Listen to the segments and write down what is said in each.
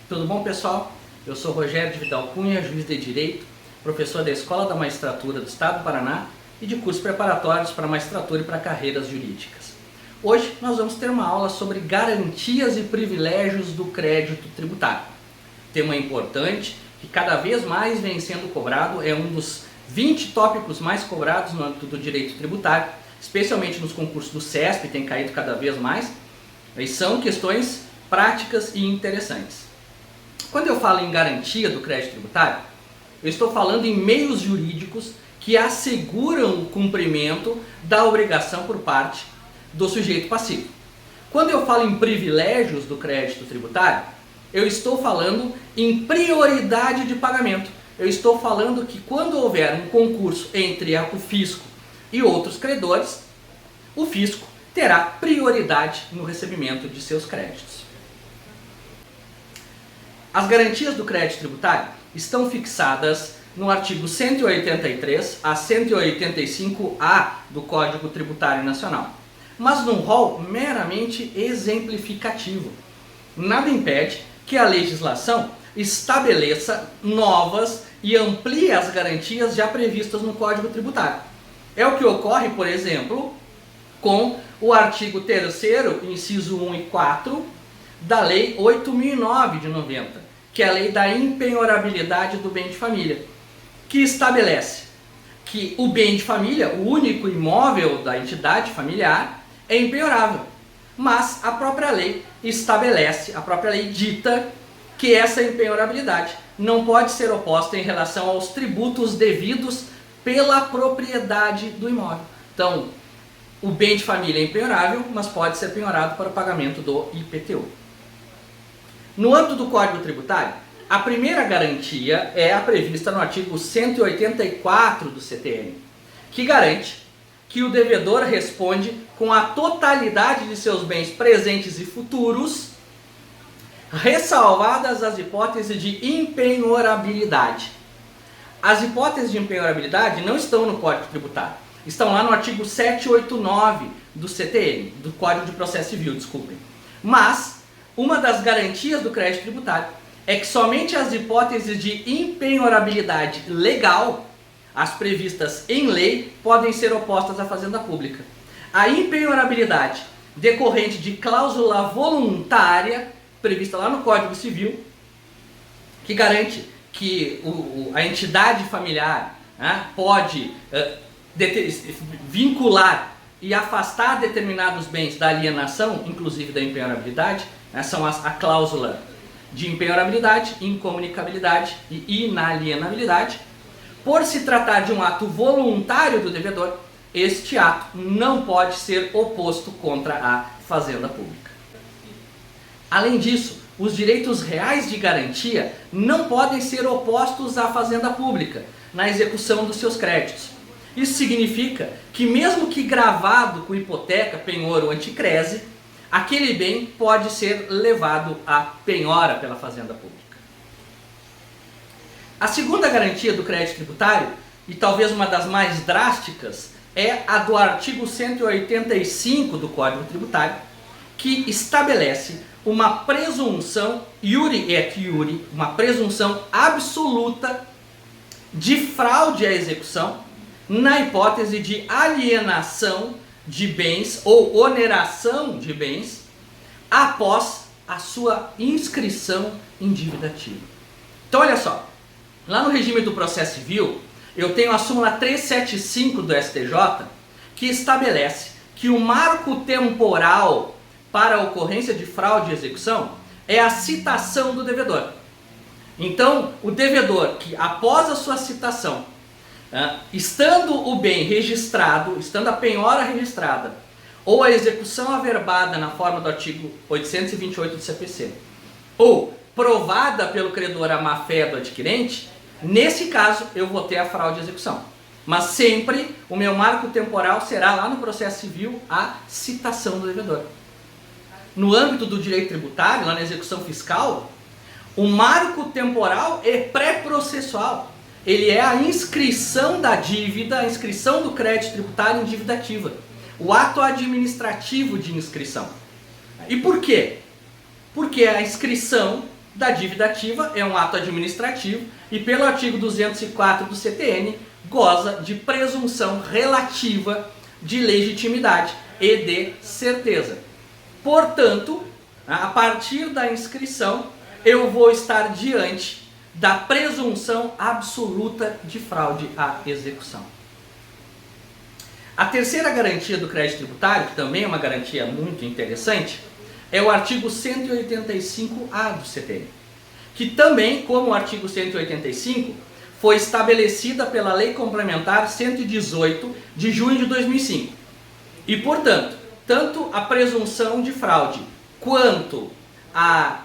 Tudo bom, pessoal? Eu sou Rogério de Vidal Cunha, juiz de Direito, professor da Escola da Magistratura do Estado do Paraná e de cursos preparatórios para magistratura e para carreiras jurídicas. Hoje nós vamos ter uma aula sobre garantias e privilégios do crédito tributário. Tema importante que cada vez mais vem sendo cobrado, é um dos 20 tópicos mais cobrados no âmbito do direito tributário, especialmente nos concursos do CESP, tem caído cada vez mais, e são questões práticas e interessantes. Quando eu falo em garantia do crédito tributário, eu estou falando em meios jurídicos que asseguram o cumprimento da obrigação por parte do sujeito passivo. Quando eu falo em privilégios do crédito tributário, eu estou falando em prioridade de pagamento. Eu estou falando que quando houver um concurso entre o fisco e outros credores, o fisco terá prioridade no recebimento de seus créditos. As garantias do crédito tributário estão fixadas no artigo 183 a 185-A do Código Tributário Nacional, mas num rol meramente exemplificativo. Nada impede que a legislação estabeleça novas e amplie as garantias já previstas no Código Tributário. É o que ocorre, por exemplo, com o artigo 3º, inciso 1 e 4, da Lei 8.009 de 90, que é a Lei da Impenhorabilidade do Bem de Família, que estabelece que o bem de família, o único imóvel da entidade familiar, é impenhorável. Mas a própria lei estabelece, a própria lei dita que essa impenhorabilidade não pode ser oposta em relação aos tributos devidos pela propriedade do imóvel. Então, o bem de família é impenhorável, mas pode ser penhorado para o pagamento do IPTU. No âmbito do Código Tributário, a primeira garantia é a prevista no artigo 184 do CTN, que garante que o devedor responde com a totalidade de seus bens presentes e futuros, ressalvadas as hipóteses de impenhorabilidade. As hipóteses de impenhorabilidade não estão no Código Tributário, estão lá no artigo 789 do CTN, do Código de Processo Civil, desculpem. Mas uma das garantias do crédito tributário é que somente as hipóteses de impenhorabilidade legal, as previstas em lei, podem ser opostas à fazenda pública. A impenhorabilidade decorrente de cláusula voluntária, prevista lá no Código Civil, que garante que a entidade familiar pode vincular e afastar determinados bens da alienação, inclusive da impenhorabilidade, são a cláusula de impenhorabilidade, incomunicabilidade e inalienabilidade. Por se tratar de um ato voluntário do devedor, este ato não pode ser oposto contra a fazenda pública. Além disso, os direitos reais de garantia não podem ser opostos à fazenda pública na execução dos seus créditos. Isso significa que mesmo que gravado com hipoteca, penhor ou anticrese, aquele bem pode ser levado à penhora pela fazenda pública. A segunda garantia do crédito tributário, e talvez uma das mais drásticas, é a do artigo 185 do Código Tributário, que estabelece uma presunção iure et iure, uma presunção absoluta de fraude à execução na hipótese de alienação de bens ou oneração de bens após a sua inscrição em dívida ativa. Então olha só, lá no regime do processo civil, eu tenho a súmula 375 do STJ, que estabelece que o marco temporal para a ocorrência de fraude e execução é a citação do devedor. Então, o devedor que após a sua citação, estando o bem registrado, estando a penhora registrada, ou a execução averbada na forma do artigo 828 do CPC, ou provada pelo credor a má-fé do adquirente, nesse caso eu vou ter a fraude e execução. Mas sempre o meu marco temporal será lá no processo civil a citação do devedor. No âmbito do direito tributário, lá na execução fiscal, o marco temporal é pré-processual. Ele é a inscrição da dívida, a inscrição do crédito tributário em dívida ativa. O ato administrativo de inscrição. E por quê? Porque a inscrição da dívida ativa, é um ato administrativo e pelo artigo 204 do CTN goza de presunção relativa de legitimidade e de certeza. Portanto, a partir da inscrição, eu vou estar diante da presunção absoluta de fraude à execução. A terceira garantia do crédito tributário, que também é uma garantia muito interessante, é o artigo 185-A do CTN, que também, como o artigo 185, foi estabelecida pela Lei Complementar 118 de junho de 2005. E, portanto, tanto a presunção de fraude quanto a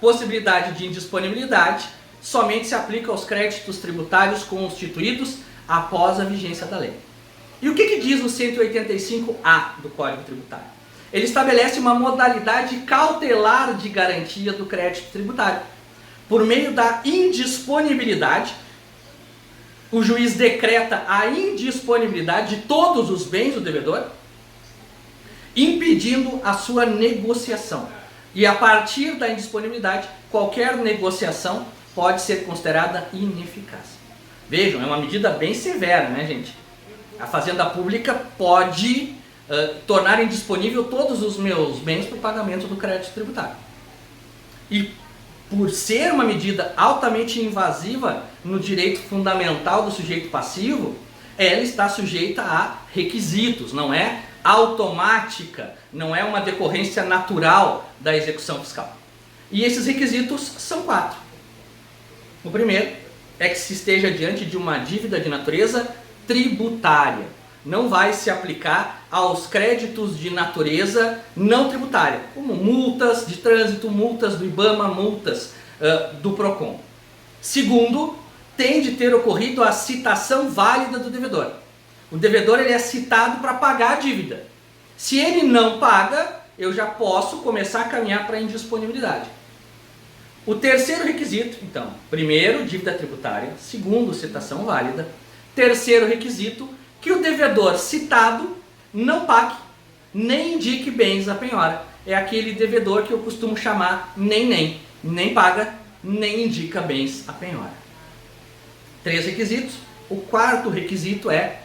possibilidade de indisponibilidade somente se aplica aos créditos tributários constituídos após a vigência da lei. E o que diz o 185-A do Código Tributário? Ele estabelece uma modalidade cautelar de garantia do crédito tributário. Por meio da indisponibilidade, o juiz decreta a indisponibilidade de todos os bens do devedor, impedindo a sua negociação. E a partir da indisponibilidade, qualquer negociação pode ser considerada ineficaz. Vejam, é uma medida bem severa, né, gente? A Fazenda Pública pode tornar indisponível todos os meus bens para o pagamento do crédito tributário. E por ser uma medida altamente invasiva no direito fundamental do sujeito passivo, ela está sujeita a requisitos, não é automática, não é uma decorrência natural da execução fiscal. E esses requisitos são 4. O primeiro é que se esteja diante de uma dívida de natureza tributária. Não vai se aplicar aos créditos de natureza não tributária, como multas de trânsito, multas do IBAMA, multas do PROCON. Segundo, tem de ter ocorrido a citação válida do devedor. O devedor ele é citado para pagar a dívida. Se ele não paga, eu já posso começar a caminhar para a indisponibilidade. O terceiro requisito, então, primeiro, dívida tributária. Segundo, citação válida. Terceiro requisito, que o devedor citado não pague, nem indique bens à penhora. É aquele devedor que eu costumo chamar nem paga, nem indica bens à penhora. 3 requisitos. O quarto requisito é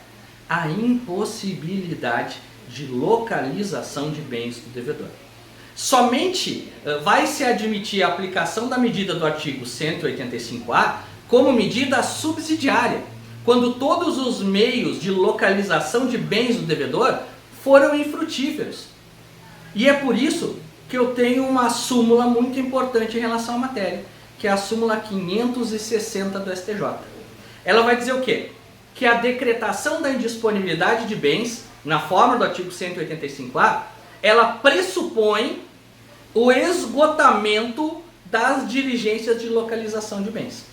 a impossibilidade de localização de bens do devedor. Somente vai se admitir a aplicação da medida do artigo 185-A como medida subsidiária, quando todos os meios de localização de bens do devedor foram infrutíferos. E é por isso que eu tenho uma súmula muito importante em relação à matéria, que é a súmula 560 do STJ. Ela vai dizer o quê? Que a decretação da indisponibilidade de bens, na forma do artigo 185-A, ela pressupõe o esgotamento das diligências de localização de bens.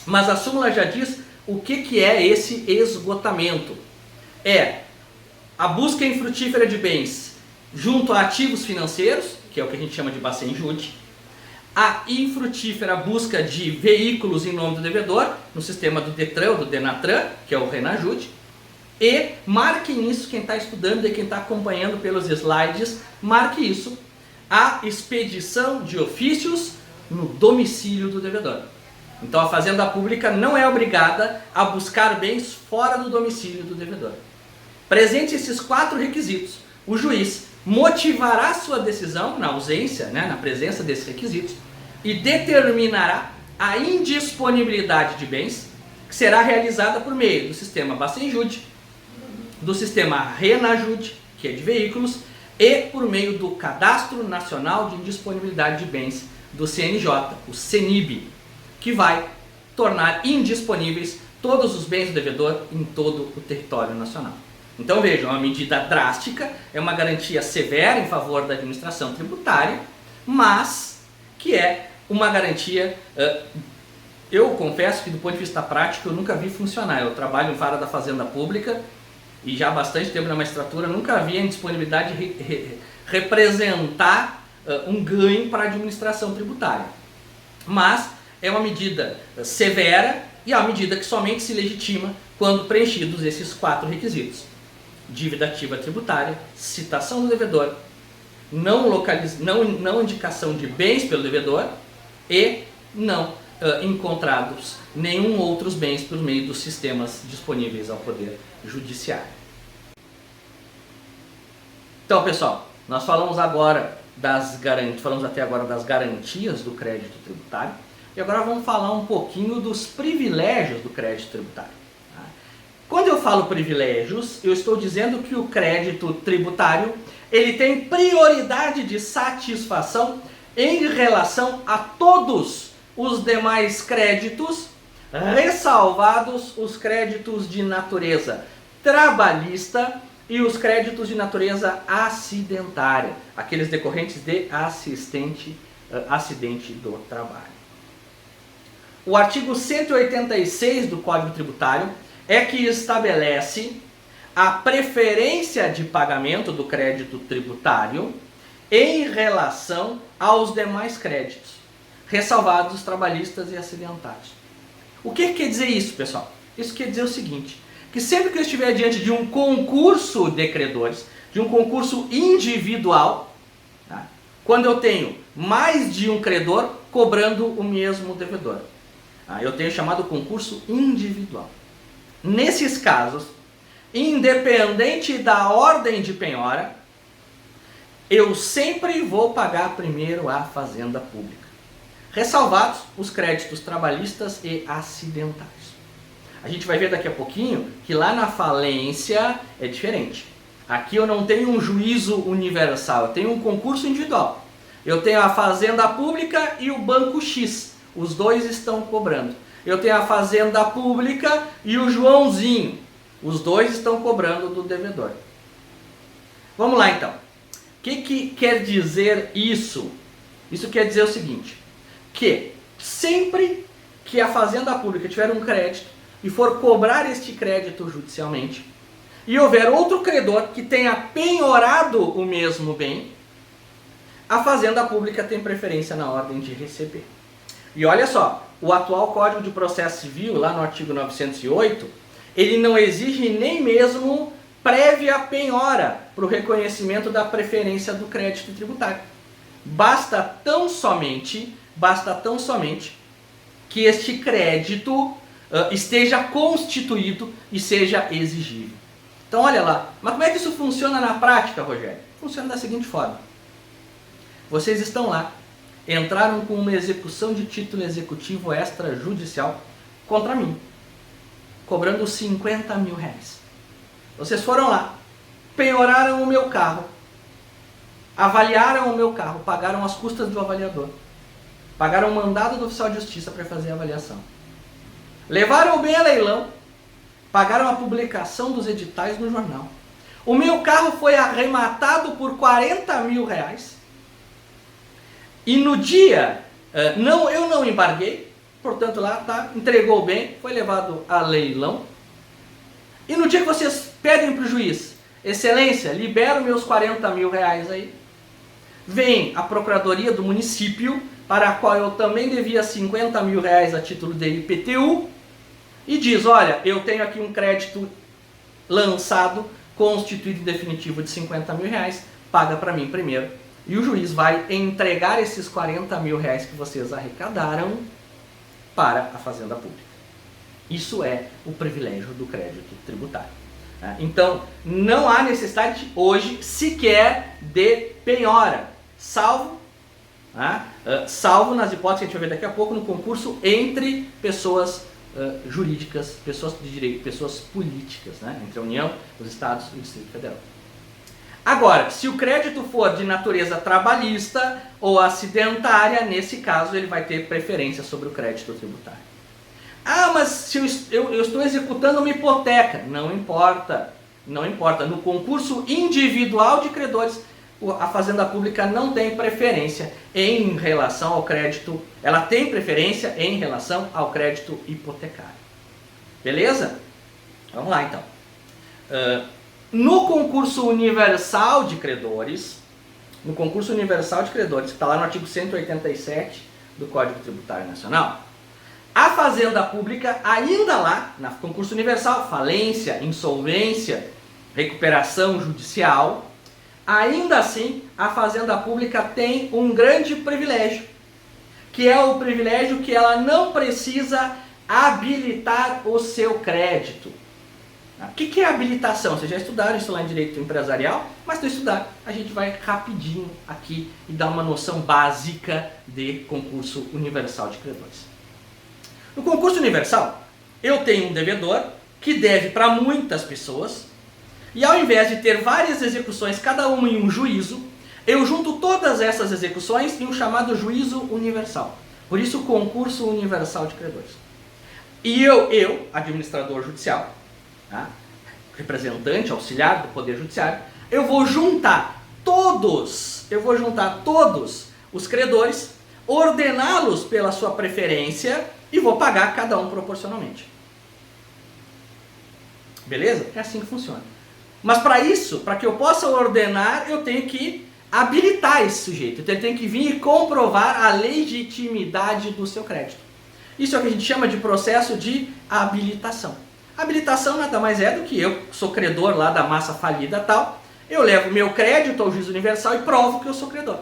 Mas a súmula já diz o que é esse esgotamento. É a busca infrutífera de bens junto a ativos financeiros, que é o que a gente chama de base-injude, a infrutífera busca de veículos em nome do devedor, no sistema do Detran ou do Denatran, que é o Renajude, e marquem isso, quem está estudando e quem está acompanhando pelos slides, marque isso, a expedição de ofícios no domicílio do devedor. Então a Fazenda Pública não é obrigada a buscar bens fora do domicílio do devedor. Presente esses 4 requisitos, o juiz motivará sua decisão na ausência, na presença desses requisitos, e determinará a indisponibilidade de bens, que será realizada por meio do sistema Bacen-Jude, do sistema Renajude, que é de veículos, e por meio do Cadastro Nacional de Indisponibilidade de Bens do CNJ, o CENIB, que vai tornar indisponíveis todos os bens do devedor em todo o território nacional. Então vejam, é uma medida drástica, é uma garantia severa em favor da administração tributária, mas que é uma garantia, eu confesso que do ponto de vista prático eu nunca vi funcionar. Eu trabalho em vara da Fazenda Pública e já há bastante tempo na magistratura, nunca vi a indisponibilidade representar um ganho para a administração tributária. Mas é uma medida severa e é uma medida que somente se legitima quando preenchidos esses 4 requisitos. Dívida ativa tributária, citação do devedor, não indicação de bens pelo devedor e não encontrados nenhum outros bens por meio dos sistemas disponíveis ao Poder Judiciário. Então, pessoal, nós falamos agora falamos até agora das garantias do crédito tributário e agora vamos falar um pouquinho dos privilégios do crédito tributário. Quando eu falo privilégios, eu estou dizendo que o crédito tributário ele tem prioridade de satisfação em relação a todos os demais créditos, ressalvados os créditos de natureza trabalhista e os créditos de natureza acidentária, aqueles decorrentes de acidente do trabalho. O artigo 186 do Código Tributário é que estabelece a preferência de pagamento do crédito tributário em relação aos demais créditos, ressalvados os trabalhistas e acidentários. O que quer dizer isso, pessoal? Isso quer dizer o seguinte, que sempre que eu estiver diante de um concurso de credores, de um concurso individual, tá? Quando eu tenho mais de um credor cobrando o mesmo devedor, tá? Eu tenho chamado concurso individual. Nesses casos, independente da ordem de penhora, eu sempre vou pagar primeiro a Fazenda Pública, ressalvados os créditos trabalhistas e acidentários. A gente vai ver daqui a pouquinho que lá na falência é diferente. Aqui eu não tenho um juízo universal, eu tenho um concurso individual. Eu tenho a Fazenda Pública e o Banco X, os dois estão cobrando. Eu tenho a Fazenda Pública e o Joãozinho, os dois estão cobrando do devedor. Vamos lá então. O que quer dizer isso? Isso quer dizer o seguinte, que sempre que a Fazenda Pública tiver um crédito e for cobrar este crédito judicialmente, e houver outro credor que tenha penhorado o mesmo bem, a Fazenda Pública tem preferência na ordem de receber. E olha só, o atual Código de Processo Civil, lá no artigo 908, ele não exige nem mesmo prévia penhora para o reconhecimento da preferência do crédito tributário. Basta tão somente que este crédito esteja constituído e seja exigível. Então olha lá, mas como é que isso funciona na prática, Rogério? Funciona da seguinte forma. Vocês estão lá, entraram com uma execução de título executivo extrajudicial contra mim, cobrando 50 mil reais. Vocês foram lá, penhoraram o meu carro, avaliaram o meu carro, pagaram as custas do avaliador, pagaram o mandado do oficial de justiça para fazer a avaliação. Levaram o bem a leilão, pagaram a publicação dos editais no jornal. O meu carro foi arrematado por 40 mil reais. E no dia, eu não embarguei, portanto lá tá, entregou o bem, foi levado a leilão. E no dia que vocês pedem para o juiz, excelência, libera meus 40 mil reais aí, vem a procuradoria do município, para a qual eu também devia 50 mil reais a título de IPTU, e diz, olha, eu tenho aqui um crédito lançado, constituído definitivo de 50 mil reais, paga para mim primeiro. E o juiz vai entregar esses 40 mil reais que vocês arrecadaram para a Fazenda Pública. Isso é o privilégio do crédito tributário. Então, não há necessidade hoje sequer de penhora, salvo nas hipóteses que a gente vai ver daqui a pouco no concurso entre pessoas jurídicas, pessoas de direito, pessoas políticas, entre a União, os Estados e o Distrito Federal. Agora, se o crédito for de natureza trabalhista ou acidentária, nesse caso ele vai ter preferência sobre o crédito tributário. Ah, mas se eu estou executando uma hipoteca, não importa, não importa. No concurso individual de credores, a Fazenda Pública não tem preferência em relação ao crédito, ela tem preferência em relação ao crédito hipotecário. Beleza? Vamos lá então. No concurso universal de credores, que está lá no artigo 187 do Código Tributário Nacional, a Fazenda Pública, ainda lá, no concurso universal, falência, insolvência, recuperação judicial, ainda assim, a Fazenda Pública tem um grande privilégio, que é o privilégio que ela não precisa habilitar o seu crédito. O que é habilitação? Vocês já estudaram isso lá em Direito Empresarial, mas se não estudar, a gente vai rapidinho aqui e dar uma noção básica de concurso universal de credores. No concurso universal, eu tenho um devedor que deve para muitas pessoas, e ao invés de ter várias execuções, cada uma em um juízo, eu junto todas essas execuções em um chamado juízo universal. Por isso, o concurso universal de credores. E eu, administrador judicial, tá? Representante, auxiliar do Poder Judiciário, eu vou juntar todos os credores, ordená-los pela sua preferência e vou pagar cada um proporcionalmente. Beleza? É assim que funciona. Mas para isso, para que eu possa ordenar, eu tenho que habilitar esse sujeito. Então ele tem que vir e comprovar a legitimidade do seu crédito. Isso é o que a gente chama de processo de habilitação. Habilitação nada mais é do que eu sou credor lá da massa falida tal, eu levo meu crédito ao juízo universal e provo que eu sou credor.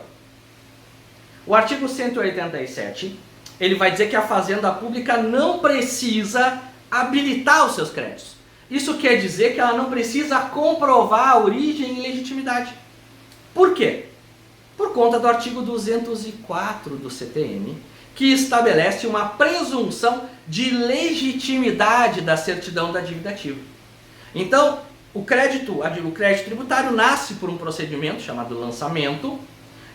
O artigo 187, ele vai dizer que a Fazenda Pública não precisa habilitar os seus créditos. Isso quer dizer que ela não precisa comprovar a origem e legitimidade. Por quê? Por conta do artigo 204 do CTN, que estabelece uma presunção de legitimidade da certidão da dívida ativa. Então, o crédito tributário nasce por um procedimento chamado lançamento,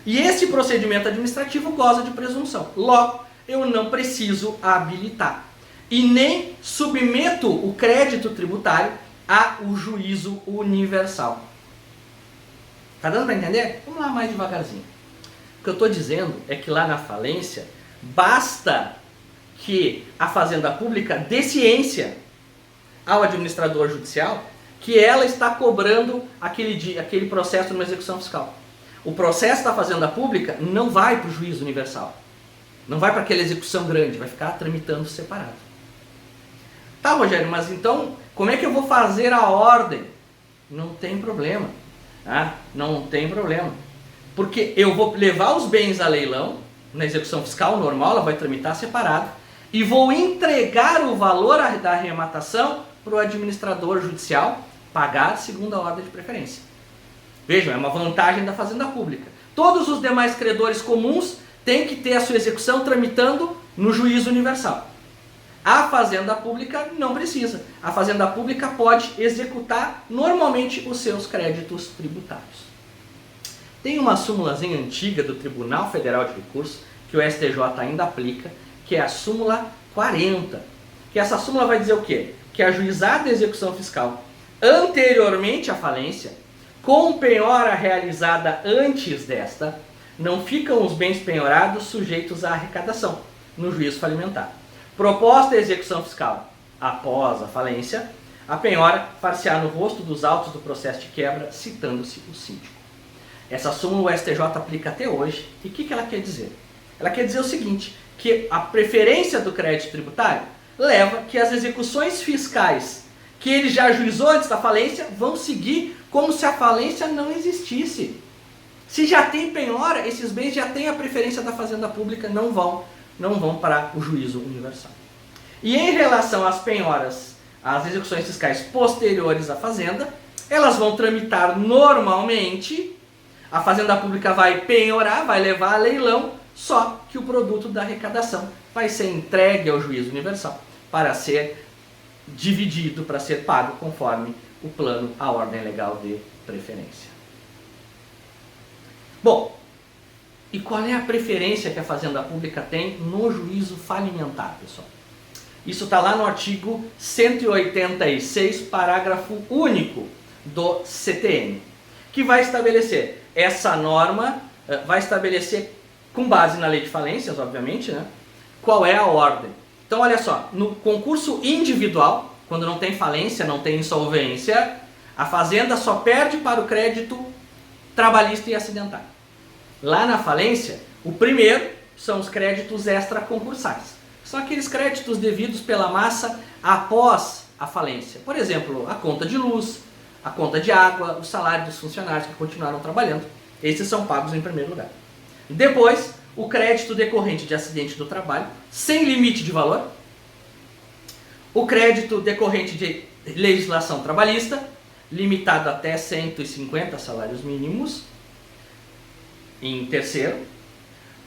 e esse procedimento administrativo goza de presunção. Logo, eu não preciso habilitar. E nem submeto o crédito tributário ao juízo universal. Tá dando para entender? Vamos lá mais devagarzinho. O que eu estou dizendo é que lá na falência, basta que a Fazenda Pública dê ciência ao administrador judicial que ela está cobrando aquele processo numa execução fiscal. O processo da Fazenda Pública não vai para o juízo universal. Não vai para aquela execução grande, vai ficar tramitando separado. Tá, Rogério, mas então como é que eu vou fazer a ordem? Não tem problema. Tá? Não tem problema. Porque eu vou levar os bens a leilão, na execução fiscal normal, ela vai tramitar separado, e vou entregar o valor da arrematação para o administrador judicial pagar segundo a ordem de preferência. Vejam, é uma vantagem da Fazenda Pública. Todos os demais credores comuns têm que ter a sua execução tramitando no juízo universal. A Fazenda Pública não precisa. A Fazenda Pública pode executar normalmente os seus créditos tributários. Tem uma súmulazinha antiga do Tribunal Federal de Recursos, que o STJ ainda aplica, que é a súmula 40. Que essa súmula vai dizer o quê? Que a ajuizada execução fiscal anteriormente à falência, com penhora realizada antes desta, não ficam os bens penhorados sujeitos à arrecadação no juízo falimentar. Proposta a execução fiscal após a falência, a penhora far-se-á no rosto dos autos do processo de quebra, citando-se o síndico. Essa súmula o STJ aplica até hoje. E o que ela quer dizer? Ela quer dizer o seguinte, que a preferência do crédito tributário leva que as execuções fiscais que ele já ajuizou antes da falência vão seguir como se a falência não existisse. Se já tem penhora, esses bens já têm a preferência da Fazenda Pública, não vão para o juízo universal. E em relação às penhoras, às execuções fiscais posteriores à Fazenda, elas vão tramitar normalmente. A Fazenda Pública vai penhorar, vai levar a leilão, só que o produto da arrecadação vai ser entregue ao juízo universal para ser dividido, para ser pago conforme o plano, a ordem legal de preferência. Bom, e qual é a preferência que a Fazenda Pública tem no juízo falimentar, pessoal? Isso está lá no artigo 186, parágrafo único do CTN, que vai estabelecer essa norma, vai estabelecer, com base na lei de falências, obviamente, né, qual é a ordem. Então, olha só, no concurso individual, quando não tem falência, não tem insolvência, a Fazenda só perde para o crédito trabalhista e acidentário. Lá na falência, o primeiro são os créditos extraconcursais. São aqueles créditos devidos pela massa após a falência. Por exemplo, a conta de luz, a conta de água, o salário dos funcionários que continuaram trabalhando. Esses são pagos em primeiro lugar. Depois, o crédito decorrente de acidente do trabalho, sem limite de valor, o crédito decorrente de legislação trabalhista, limitado até 150 salários mínimos, em terceiro.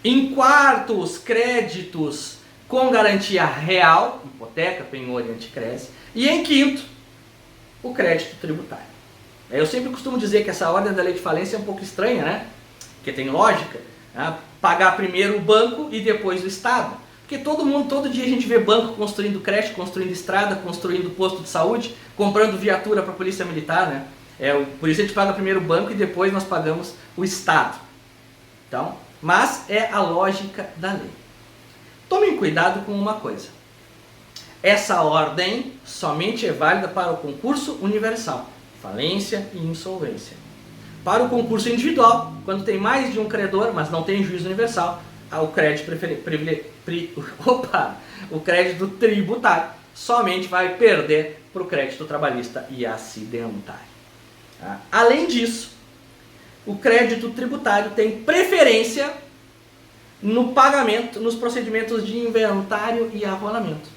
Em quarto, os créditos com garantia real, hipoteca, penhor e anticrese. E em quinto, o crédito tributário. Eu sempre costumo dizer que essa ordem da lei de falência é um pouco estranha, né? Porque tem lógica, né? Pagar primeiro o banco e depois o Estado. Porque todo dia a gente vê banco construindo creche, construindo estrada, construindo posto de saúde, comprando viatura para a polícia militar, né? Por isso a gente paga primeiro o banco e depois nós pagamos o Estado. Então, mas é a lógica da lei. Tomem cuidado com uma coisa. Essa ordem somente é válida para o concurso universal, falência e insolvência. Para o concurso individual, quando tem mais de um credor, mas não tem juízo universal, o crédito tributário somente vai perder para o crédito trabalhista e acidentário. Além disso, o crédito tributário tem preferência no pagamento, nos procedimentos de inventário e arrolamento.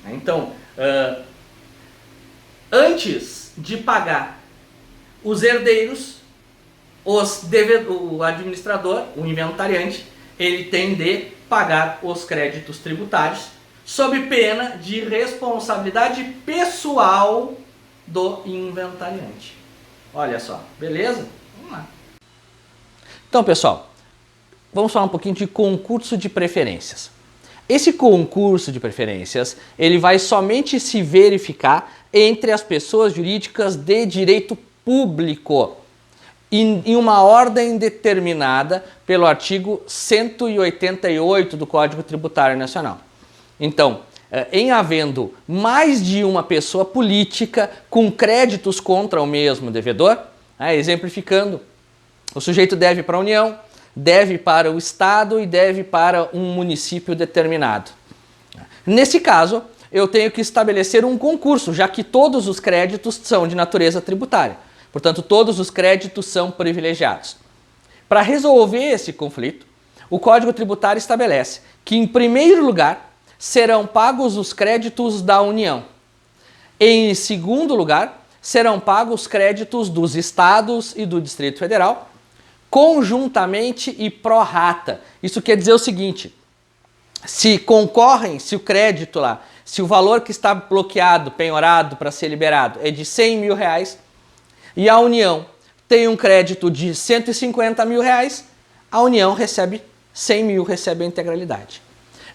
Então, antes de pagar os herdeiros, o administrador, o inventariante, ele tem de pagar os créditos tributários sob pena de responsabilidade pessoal do inventariante. Olha só, beleza? Vamos lá. Então, pessoal, vamos falar um pouquinho de concurso de preferências. Esse concurso de preferências, ele vai somente se verificar entre as pessoas jurídicas de direito público, em uma ordem determinada pelo artigo 188 do Código Tributário Nacional. Então, em havendo mais de uma pessoa política com créditos contra o mesmo devedor, exemplificando, o sujeito deve para a União, deve para o Estado e deve para um município determinado. Nesse caso, eu tenho que estabelecer um concurso, já que todos os créditos são de natureza tributária. Portanto, todos os créditos são privilegiados. Para resolver esse conflito, o Código Tributário estabelece que, em primeiro lugar, serão pagos os créditos da União. Em segundo lugar, serão pagos os créditos dos estados e do Distrito Federal, conjuntamente e pró rata. Isso quer dizer o seguinte: se concorrem, se o crédito lá, se o valor que está bloqueado, penhorado para ser liberado é de R$100 mil, e a União tem um crédito de R$150 mil, a União recebe 100 mil, recebe a integralidade.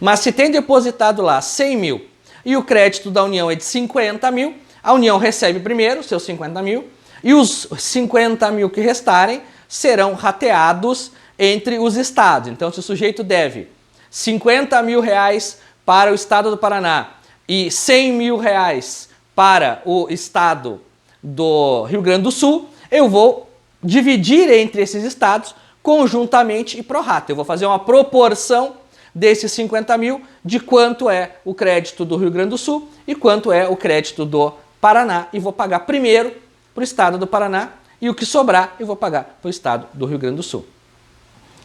Mas se tem depositado lá 100 mil e o crédito da União é de 50 mil, a União recebe primeiro seus 50 mil e os 50 mil que restarem serão rateados entre os estados. Então, se o sujeito deve 50 mil reais para o estado do Paraná e 100 mil reais para o estado do Rio Grande do Sul, eu vou dividir entre esses estados conjuntamente e pro rata. Eu vou fazer uma proporção desses 50 mil de quanto é o crédito do Rio Grande do Sul e quanto é o crédito do Paraná, e vou pagar primeiro para o estado do Paraná e o que sobrar eu vou pagar para o estado do Rio Grande do Sul.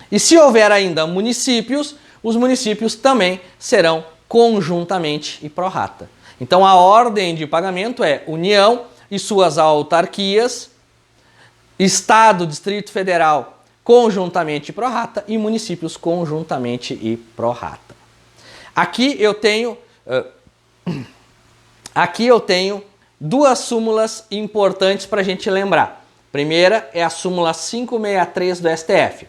E se houver ainda municípios, os municípios também serão conjuntamente e pro rata. Então a ordem de pagamento é União e suas autarquias, Estado, Distrito Federal conjuntamente e pro rata e municípios conjuntamente e pro rata. Aqui eu tenho duas súmulas importantes para a gente lembrar. Primeira é a súmula 563 do STF,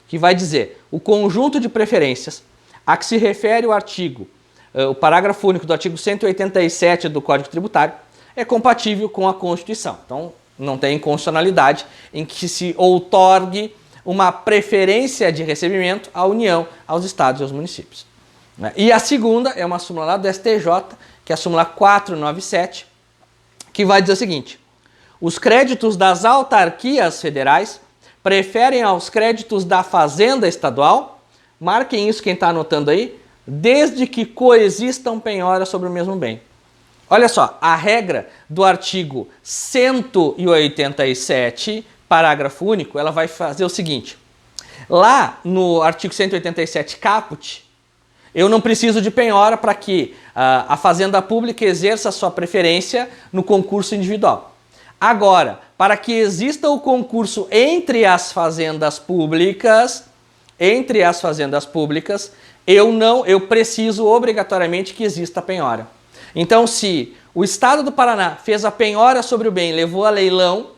que vai dizer: o conjunto de preferências a que se refere o parágrafo único do artigo 187 do Código Tributário é compatível com a Constituição. Então, não tem inconstitucionalidade em que se outorgue uma preferência de recebimento à União, aos estados e aos municípios. E a segunda é uma súmula lá do STJ, que é a súmula 497, que vai dizer o seguinte: os créditos das autarquias federais preferem aos créditos da Fazenda Estadual, marquem isso quem está anotando aí, desde que coexistam penhoras sobre o mesmo bem. Olha só, a regra do artigo 187, parágrafo único, ela vai fazer o seguinte: Lá no artigo 187 caput, eu não preciso de penhora para que a fazenda pública exerça a sua preferência no concurso individual. Agora, para que exista o concurso entre as fazendas públicas, eu preciso obrigatoriamente que exista a penhora. Então, se o Estado do Paraná fez a penhora sobre o bem e levou a leilão,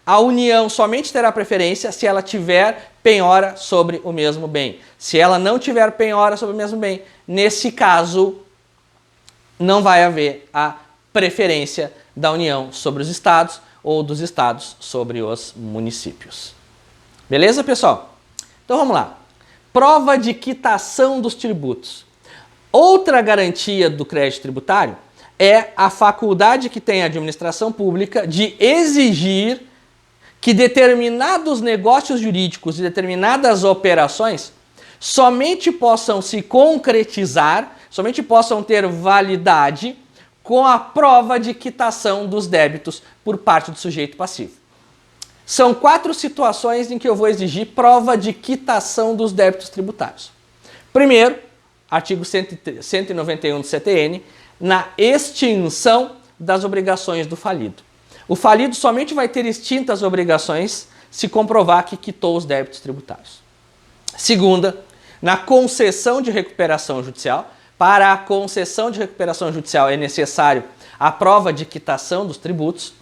a União somente terá preferência se ela tiver penhora sobre o mesmo bem. Se ela não tiver penhora sobre o mesmo bem, nesse caso, não vai haver a preferência da União sobre os estados ou dos estados sobre os municípios. Beleza, pessoal? Então vamos lá. Prova de quitação dos tributos. Outra garantia do crédito tributário é a faculdade que tem a administração pública de exigir que determinados negócios jurídicos e determinadas operações somente possam se concretizar, somente possam ter validade com a prova de quitação dos débitos por parte do sujeito passivo. São 4 situações em que eu vou exigir prova de quitação dos débitos tributários. Primeiro, artigo 191 do CTN, na extinção das obrigações do falido. O falido somente vai ter extintas obrigações se comprovar que quitou os débitos tributários. Segunda, na concessão de recuperação judicial. Para a concessão de recuperação judicial é necessário a prova de quitação dos tributos,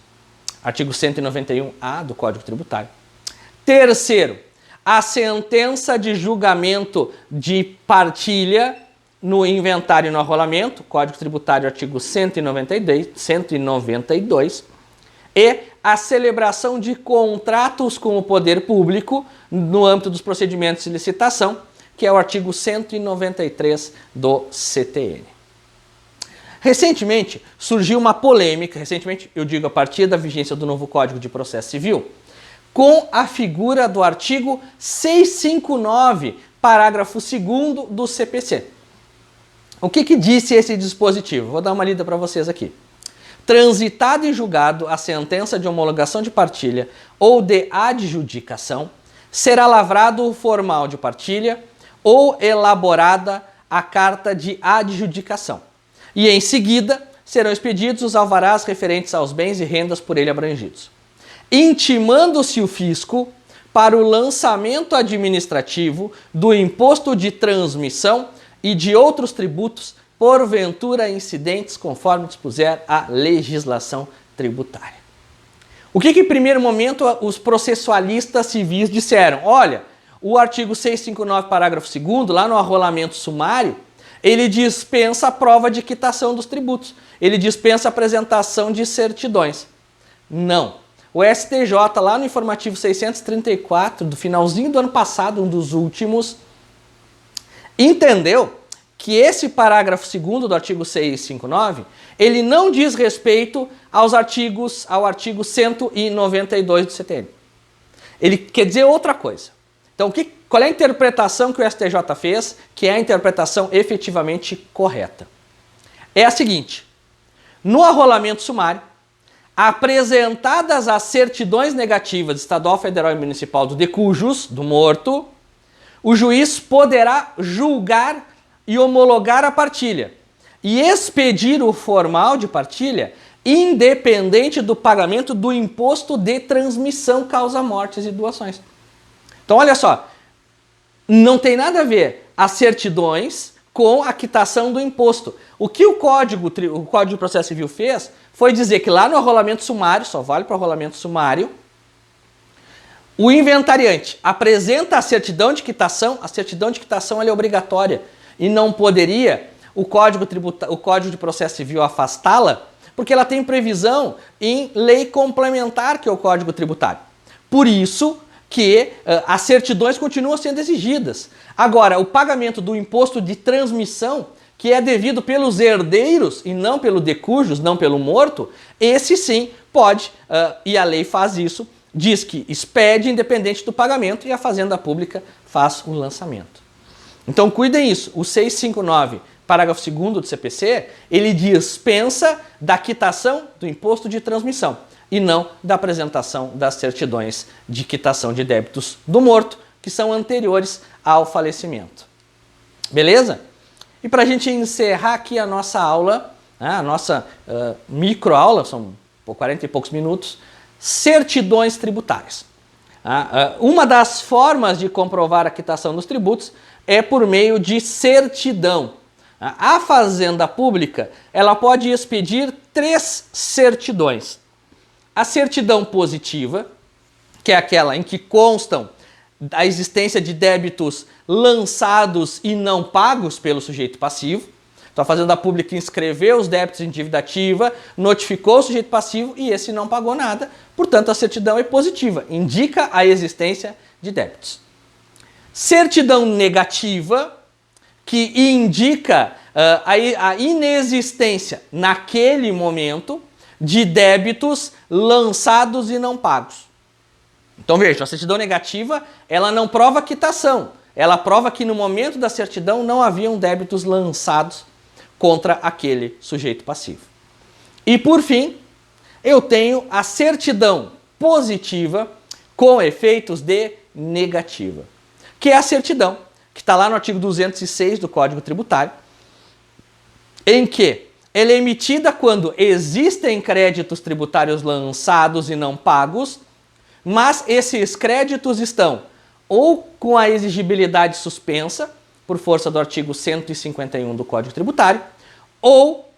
artigo 191A do Código Tributário. Terceiro, a sentença de julgamento de partilha no inventário e no arrolamento, Código Tributário, artigo 192, e a celebração de contratos com o poder público no âmbito dos procedimentos de licitação, que é o artigo 193 do CTN. Recentemente surgiu uma polêmica, eu digo a partir da vigência do novo Código de Processo Civil, com a figura do artigo 659, parágrafo 2º do CPC. O que disse esse dispositivo? Vou dar uma lida para vocês aqui. Transitada e julgado a sentença de homologação de partilha ou de adjudicação, será lavrado o formal de partilha ou elaborada a carta de adjudicação. E em seguida serão expedidos os alvarás referentes aos bens e rendas por ele abrangidos, intimando-se o fisco para o lançamento administrativo do imposto de transmissão e de outros tributos, porventura incidentes conforme dispuser a legislação tributária. O que em primeiro momento os processualistas civis disseram? Olha, o artigo 659, parágrafo 2º, lá no arrolamento sumário, ele dispensa a prova de quitação dos tributos. Ele dispensa a apresentação de certidões. Não. O STJ, lá no informativo 634, do finalzinho do ano passado, um dos últimos, entendeu que esse parágrafo 2º do artigo 659, ele não diz respeito ao artigo 192 do CTN. Ele quer dizer outra coisa. Então, qual é a interpretação que o STJ fez, que é a interpretação efetivamente correta? É a seguinte: no arrolamento sumário, apresentadas as certidões negativas estadual, federal e municipal do decujus, do morto, o juiz poderá julgar e homologar a partilha e expedir o formal de partilha independente do pagamento do imposto de transmissão, causa-mortes e doações. Então, olha só, não tem nada a ver as certidões com a quitação do imposto. O que o Código de Processo Civil fez foi dizer que lá no arrolamento sumário, só vale para o arrolamento sumário, o inventariante apresenta a certidão de quitação ela é obrigatória e não poderia o Código de Processo Civil afastá-la, porque ela tem previsão em lei complementar, que é o Código Tributário. Por isso que as certidões continuam sendo exigidas. Agora, o pagamento do imposto de transmissão, que é devido pelos herdeiros e não pelo decujus, não pelo morto, esse sim pode, e a lei faz isso, diz que expede independente do pagamento e a Fazenda Pública faz o lançamento. Então cuidem isso, o 659, parágrafo 2º do CPC, ele dispensa da quitação do imposto de transmissão e não da apresentação das certidões de quitação de débitos do morto, que são anteriores ao falecimento. Beleza? E para a gente encerrar aqui a nossa aula, a nossa microaula, são 40 e poucos minutos, certidões tributárias. Uma das formas de comprovar a quitação dos tributos é por meio de certidão. A Fazenda Pública, ela pode expedir 3 certidões. A certidão positiva, que é aquela em que constam a existência de débitos lançados e não pagos pelo sujeito passivo. Então a Fazenda Pública inscreveu os débitos em dívida ativa, notificou o sujeito passivo e esse não pagou nada, portanto a certidão é positiva, indica a existência de débitos. Certidão negativa, que indica a inexistência naquele momento de débitos lançados e não pagos. Então veja, a certidão negativa, ela não prova quitação, ela prova que no momento da certidão não haviam débitos lançados contra aquele sujeito passivo. E por fim, eu tenho a certidão positiva com efeitos de negativa, que é a certidão que está lá no artigo 206 do Código Tributário, em que ela é emitida quando existem créditos tributários lançados e não pagos, mas esses créditos estão ou com a exigibilidade suspensa, por força do artigo 151 do Código Tributário, ou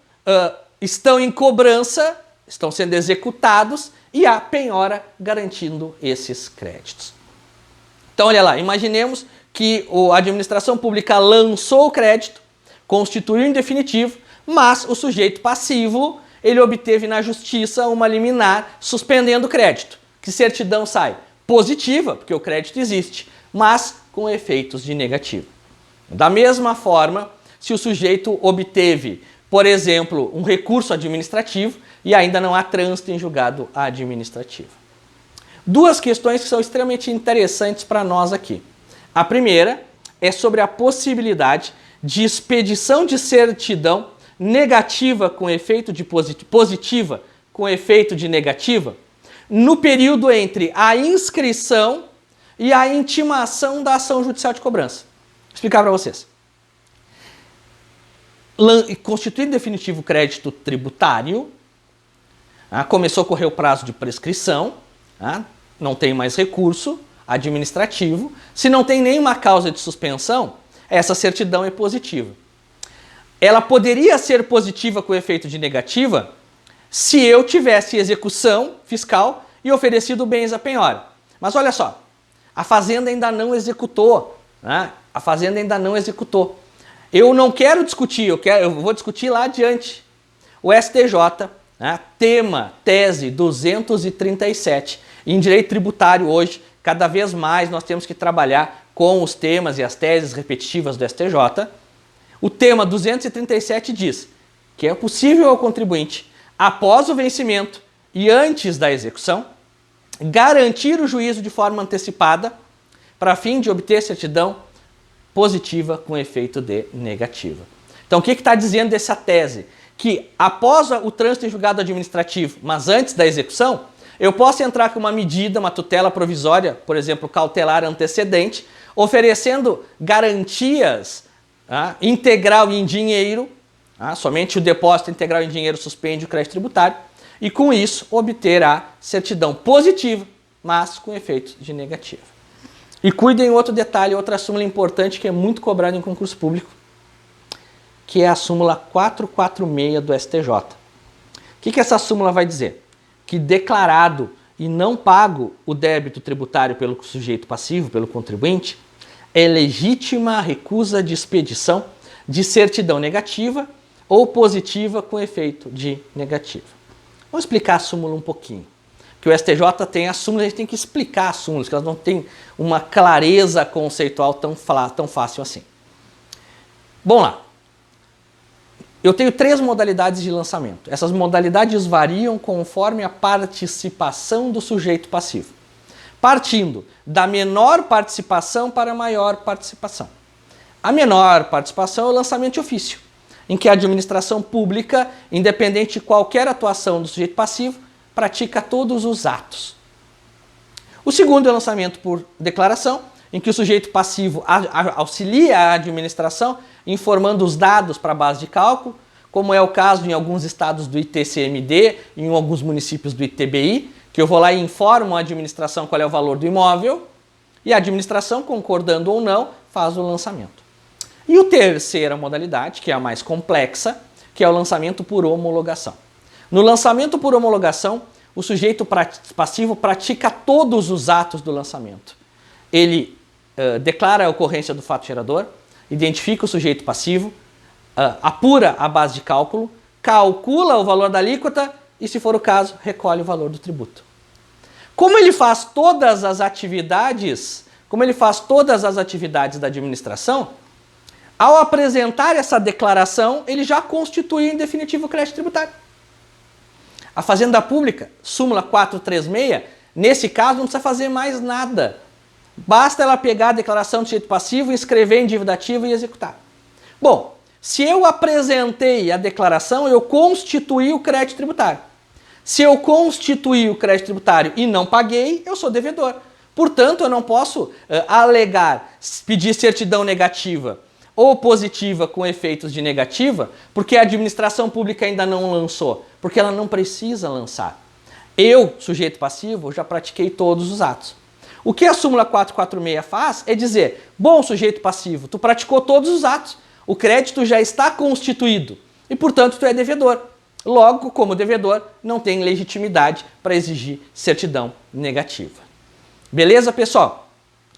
estão em cobrança, estão sendo executados e há penhora garantindo esses créditos. Então, olha lá, imaginemos que a administração pública lançou o crédito, constituiu em definitivo, mas o sujeito passivo, ele obteve na justiça uma liminar suspendendo o crédito. Que certidão sai? Positiva, porque o crédito existe, mas com efeitos de negativo. Da mesma forma, se o sujeito obteve, por exemplo, um recurso administrativo e ainda não há trânsito em julgado administrativo. 2 questões que são extremamente interessantes para nós aqui. A primeira é sobre a possibilidade de expedição de certidão negativa com efeito de positiva com efeito de negativa no período entre a inscrição e a intimação da ação judicial de cobrança. Vou explicar para vocês. Constituído definitivo crédito tributário, começou a correr o prazo de prescrição, não tem mais recurso administrativo. Se não tem nenhuma causa de suspensão, essa certidão é positiva. Ela poderia ser positiva com efeito de negativa se eu tivesse execução fiscal e oferecido bens à penhora. Mas olha só, a Fazenda ainda não executou. A Fazenda ainda não executou. Eu não quero discutir, eu vou discutir lá adiante. O STJ, tema, tese 237. Em direito tributário hoje, cada vez mais nós temos que trabalhar com os temas e as teses repetitivas do STJ. O tema 237 diz que é possível ao contribuinte, após o vencimento e antes da execução, garantir o juízo de forma antecipada para fim de obter certidão positiva com efeito de negativa. Então o que está dizendo essa tese? Que após o trânsito em julgado administrativo, mas antes da execução, eu posso entrar com uma medida, uma tutela provisória, por exemplo, cautelar antecedente, oferecendo garantias integral em dinheiro, somente o depósito integral em dinheiro suspende o crédito tributário, e com isso obter a certidão positiva, mas com efeito de negativa. E cuidem outro detalhe, outra súmula importante que é muito cobrada em concurso público, que é a súmula 446 do STJ. O que essa súmula vai dizer? Que declarado e não pago o débito tributário pelo sujeito passivo, pelo contribuinte, é legítima a recusa de expedição de certidão negativa ou positiva com efeito de negativa. Vamos explicar a súmula um pouquinho. Que o STJ tem a súmula, a gente tem que explicar as súmulas, que elas não têm uma clareza conceitual tão fácil assim. Bom lá. Eu tenho 3 modalidades de lançamento. Essas modalidades variam conforme a participação do sujeito passivo. Partindo da menor participação para a maior participação. A menor participação é o lançamento de ofício, em que a administração pública, independente de qualquer atuação do sujeito passivo, pratica todos os atos. O segundo é o lançamento por declaração, em que o sujeito passivo auxilia a administração informando os dados para a base de cálculo, como é o caso em alguns estados do ITCMD, em alguns municípios do ITBI, que eu vou lá e informo a administração qual é o valor do imóvel, e a administração, concordando ou não, faz o lançamento. E a terceira modalidade, que é a mais complexa, que é o lançamento por homologação. No lançamento por homologação, o sujeito passivo pratica todos os atos do lançamento. Ele declara a ocorrência do fato gerador, identifica o sujeito passivo, apura a base de cálculo, calcula o valor da alíquota e, se for o caso, recolhe o valor do tributo. Como ele faz todas as atividades da administração, ao apresentar essa declaração, ele já constitui em definitivo o crédito tributário. A Fazenda Pública, súmula 436, nesse caso não precisa fazer mais nada. Basta ela pegar a declaração do sujeito passivo, escrever em dívida ativa e executar. Bom, se eu apresentei a declaração, eu constituí o crédito tributário. Se eu constituí o crédito tributário e não paguei, eu sou devedor. Portanto, eu não posso alegar, pedir certidão negativa ou positiva com efeitos de negativa, porque a administração pública ainda não lançou, porque ela não precisa lançar. Eu, sujeito passivo, já pratiquei todos os atos. O que a súmula 446 faz é dizer, bom, sujeito passivo, tu praticou todos os atos, o crédito já está constituído e, portanto, tu é devedor. Logo, como devedor, não tem legitimidade para exigir certidão negativa. Beleza, pessoal?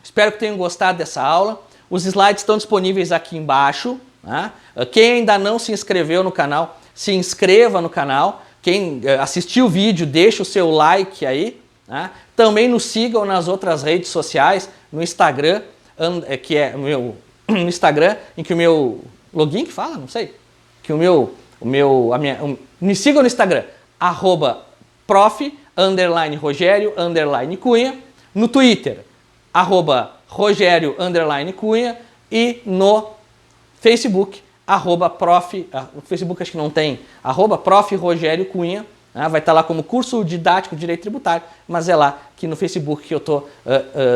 Espero que tenham gostado dessa aula. Os slides estão disponíveis aqui embaixo. Tá? Quem ainda não se inscreveu no canal, se inscreva no canal. Quem assistiu o vídeo, deixa o seu like aí. Tá? Também nos sigam nas outras redes sociais, no Instagram, que é o meu... no Instagram, em que o meu login que fala, não sei, que me sigam no Instagram, @prof_Rogério_Cunha, no Twitter, @Rogério_Cunha e no Facebook, no Facebook acho que não tem, @Prof. Rogério Cunha, né? Vai estar lá como curso didático de direito tributário, mas é lá que no Facebook que eu estou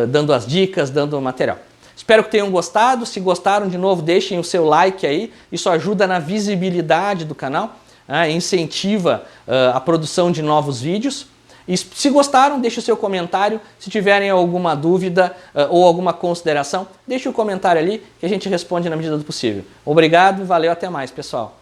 dando as dicas, dando o material. Espero que tenham gostado. Se gostaram, de novo, deixem o seu like aí. Isso ajuda na visibilidade do canal, incentiva a produção de novos vídeos. E se gostaram, deixe o seu comentário. Se tiverem alguma dúvida ou alguma consideração, deixe o comentário ali que a gente responde na medida do possível. Obrigado, valeu, até mais, pessoal.